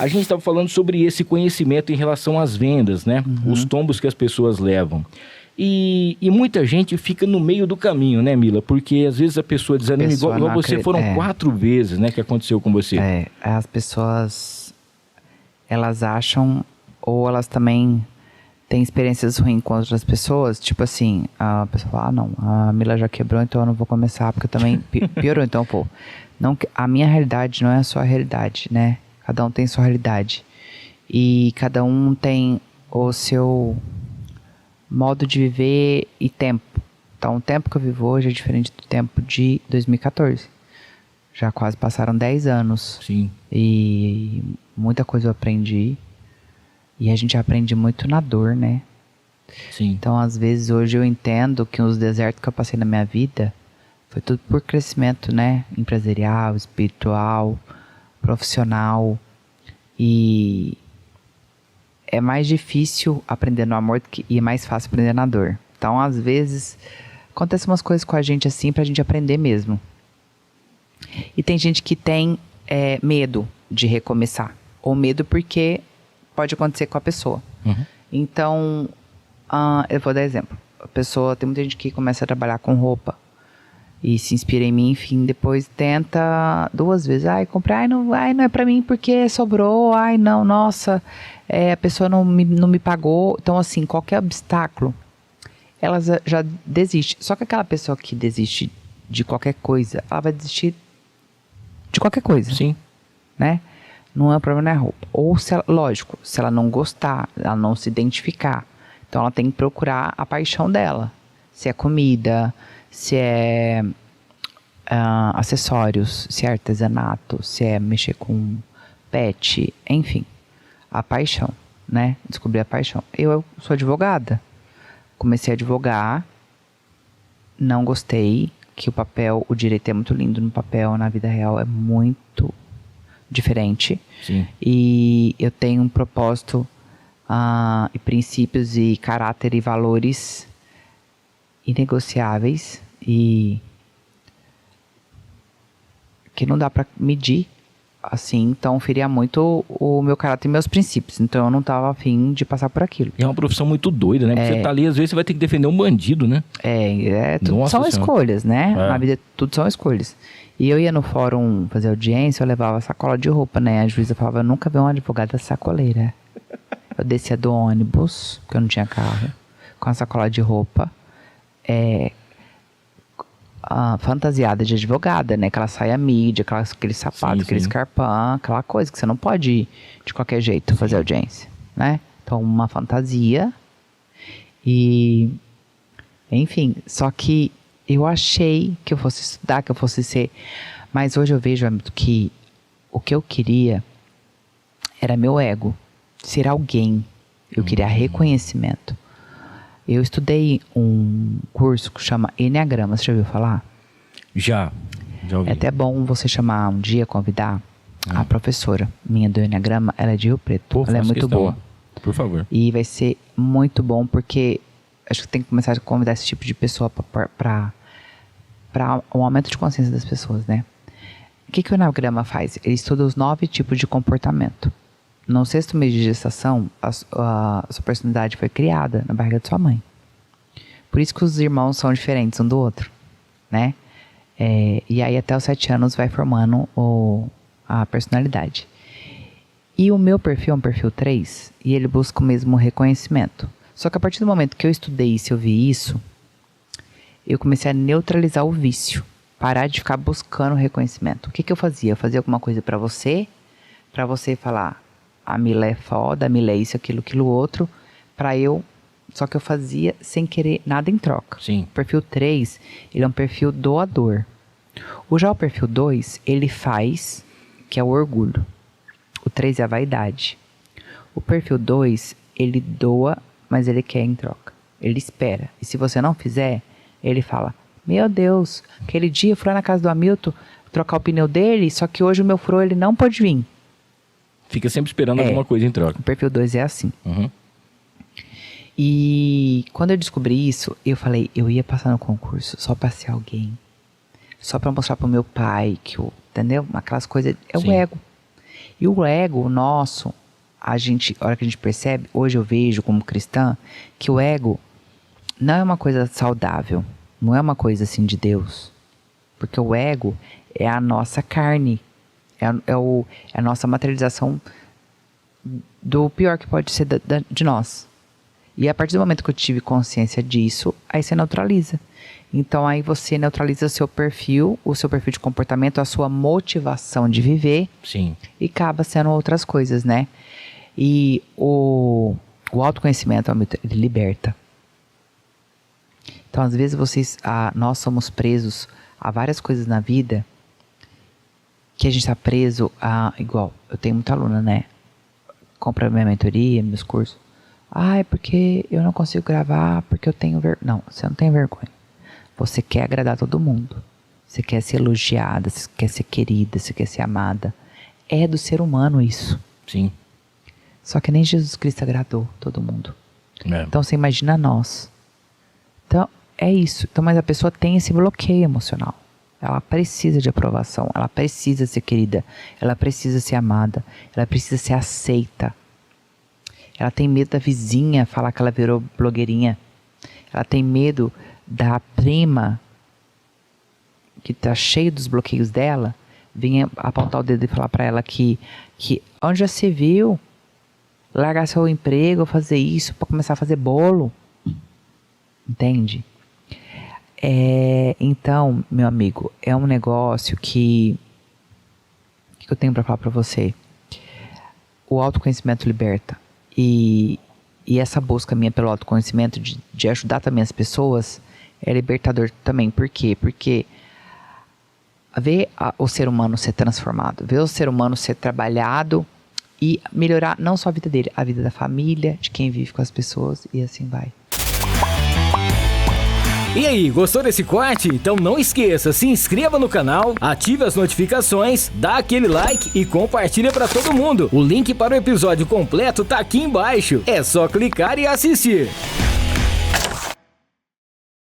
A gente estava falando sobre esse conhecimento em relação às vendas, né? Os tombos que as pessoas levam. E muita gente fica no meio do caminho, né, Mila? Porque às vezes a pessoa desanima, igual você, foram 4 vezes, né, que aconteceu com você. As pessoas, elas acham, ou elas também têm experiências ruins com outras pessoas, tipo assim, a pessoa fala, não, a Mila já quebrou, então eu não vou começar, porque também piorou, então, pô. Não, a minha realidade não é a sua realidade, né? Cada um tem sua realidade. E cada um tem o seu modo de viver e tempo. Então, o tempo que eu vivo hoje é diferente do tempo de 2014. Já quase passaram 10 anos. Sim. E muita coisa eu aprendi. E a gente aprende muito na dor, né? Sim. Então, às vezes, hoje eu entendo que os desertos que eu passei na minha vida foi tudo por crescimento, né? Empresarial, espiritual, profissional. E é mais difícil aprender no amor e é mais fácil aprender na dor. Então, às vezes, acontecem umas coisas com a gente assim pra gente aprender mesmo. E tem gente que tem medo de recomeçar. Ou medo porque pode acontecer com a pessoa. Então, eu vou dar exemplo. Tem muita gente que começa a trabalhar com roupa e se inspira em mim, enfim, depois tenta 2 vezes. Comprei, não é pra mim porque sobrou, não, nossa, a pessoa não me pagou. Então, assim, qualquer obstáculo, ela já desiste. Só que aquela pessoa que desiste de qualquer coisa, ela vai desistir de qualquer coisa. Sim. Né? Não é o problema, não é a roupa. Ou, lógico, se ela não gostar, ela não se identificar, então ela tem que procurar a paixão dela. Se é comida, se é acessórios, se é artesanato, se é mexer com pet, enfim. A paixão, né? Descobrir a paixão. Eu sou advogada. Comecei a advogar, não gostei, que o direito é muito lindo no papel, na vida real é muito diferente. Sim. E eu tenho um propósito e princípios e caráter e valores inegociáveis e que não dá pra medir assim, então feria muito o meu caráter e meus princípios, então eu não tava afim de passar por aquilo. E é uma profissão muito doida, né? Porque você tá ali, às vezes você vai ter que defender um bandido, né? Tudo são escolhas, né? Na vida tudo são escolhas. E eu ia no fórum fazer audiência, eu levava sacola de roupa, né? A juíza falava, eu nunca vi uma advogada sacoleira. Eu descia do ônibus, porque eu não tinha carro, com a sacola de roupa, fantasiada de advogada, né? Aquela saia mídia, aquele sapato, aquele escarpão, aquela coisa que você não pode ir de qualquer jeito fazer audiência, né? Então, uma fantasia e... Enfim, só que eu achei que eu fosse estudar, que eu fosse ser... Mas hoje eu vejo que o que eu queria era meu ego, ser alguém. Eu queria reconhecimento. Eu estudei um curso que chama Enneagrama, você já ouviu falar? Já ouvi. É até bom você chamar um dia, convidar a professora minha do Enneagrama, ela é de Rio Preto. Pô, ela é muito boa. Por favor. E vai ser muito bom, porque acho que tem que começar a convidar esse tipo de pessoa para um aumento de consciência das pessoas, né? O que o Enneagrama faz? Ele estuda os 9 tipos de comportamento. No 6º mês de gestação, a sua personalidade foi criada na barriga de sua mãe. Por isso que os irmãos são diferentes um do outro, né? E aí até os 7 anos vai formando a personalidade. E o meu perfil é um perfil 3, e ele busca o mesmo reconhecimento. Só que a partir do momento que eu estudei isso, eu vi isso, eu comecei a neutralizar o vício. Parar de ficar buscando reconhecimento. O que eu fazia? Eu fazia alguma coisa pra você falar, a Mila é foda, a Mila é isso, aquilo, outro, só que eu fazia sem querer nada em troca. Sim. O perfil 3, ele é um perfil doador. Já o perfil 2, ele faz, que é o orgulho. O 3 é a vaidade. O perfil 2, ele doa, mas ele quer em troca. Ele espera. E se você não fizer, ele fala, meu Deus, aquele dia eu fui lá na casa do Hamilton trocar o pneu dele, só que hoje o meu furou, ele não pode vir. Fica sempre esperando alguma coisa em troca. O perfil 2 é assim. E quando eu descobri isso, eu falei, eu ia passar no concurso só pra ser alguém. Só pra mostrar pro meu pai que entendeu? Aquelas coisas, o ego. E o ego nosso, a hora que a gente percebe, hoje eu vejo como cristã, que o ego não é uma coisa saudável, não é uma coisa assim de Deus. Porque o ego é a nossa carne, é a nossa materialização do pior que pode ser de nós. E a partir do momento que eu tive consciência disso, aí você neutraliza. Então aí você neutraliza o seu perfil de comportamento, a sua motivação de viver. Sim. E acaba sendo outras coisas, né? E o autoconhecimento, ele liberta. Então às vezes nós somos presos a várias coisas na vida que a gente está preso a... Igual, eu tenho muita aluna, né? Compra minha mentoria, meus cursos. É porque eu não consigo gravar, porque eu tenho vergonha. Não, você não tem vergonha. Você quer agradar todo mundo. Você quer ser elogiada, você quer ser querida, você quer ser amada. É do ser humano isso. Sim. Só que nem Jesus Cristo agradou todo mundo. É. Então você imagina nós. Então é isso. Então, mas a pessoa tem esse bloqueio emocional. Ela precisa de aprovação, ela precisa ser querida, ela precisa ser amada, ela precisa ser aceita. Ela tem medo da vizinha falar que ela virou blogueirinha. Ela tem medo da prima, que tá cheio dos bloqueios dela, vir apontar o dedo e falar para ela que onde já se viu largar seu emprego, fazer isso para começar a fazer bolo. Entende? Então, meu amigo, é um negócio que eu tenho para falar para você. O autoconhecimento liberta. E essa busca minha pelo autoconhecimento, de ajudar também as pessoas, é libertador também. Por quê? Porque ver o ser humano ser transformado, ver o ser humano ser trabalhado e melhorar não só a vida dele, a vida da família, de quem vive com as pessoas, e assim vai. E aí, gostou desse corte? Então não esqueça, se inscreva no canal, ative as notificações, dá aquele like e compartilha para todo mundo. O link para o episódio completo tá aqui embaixo. É só clicar e assistir.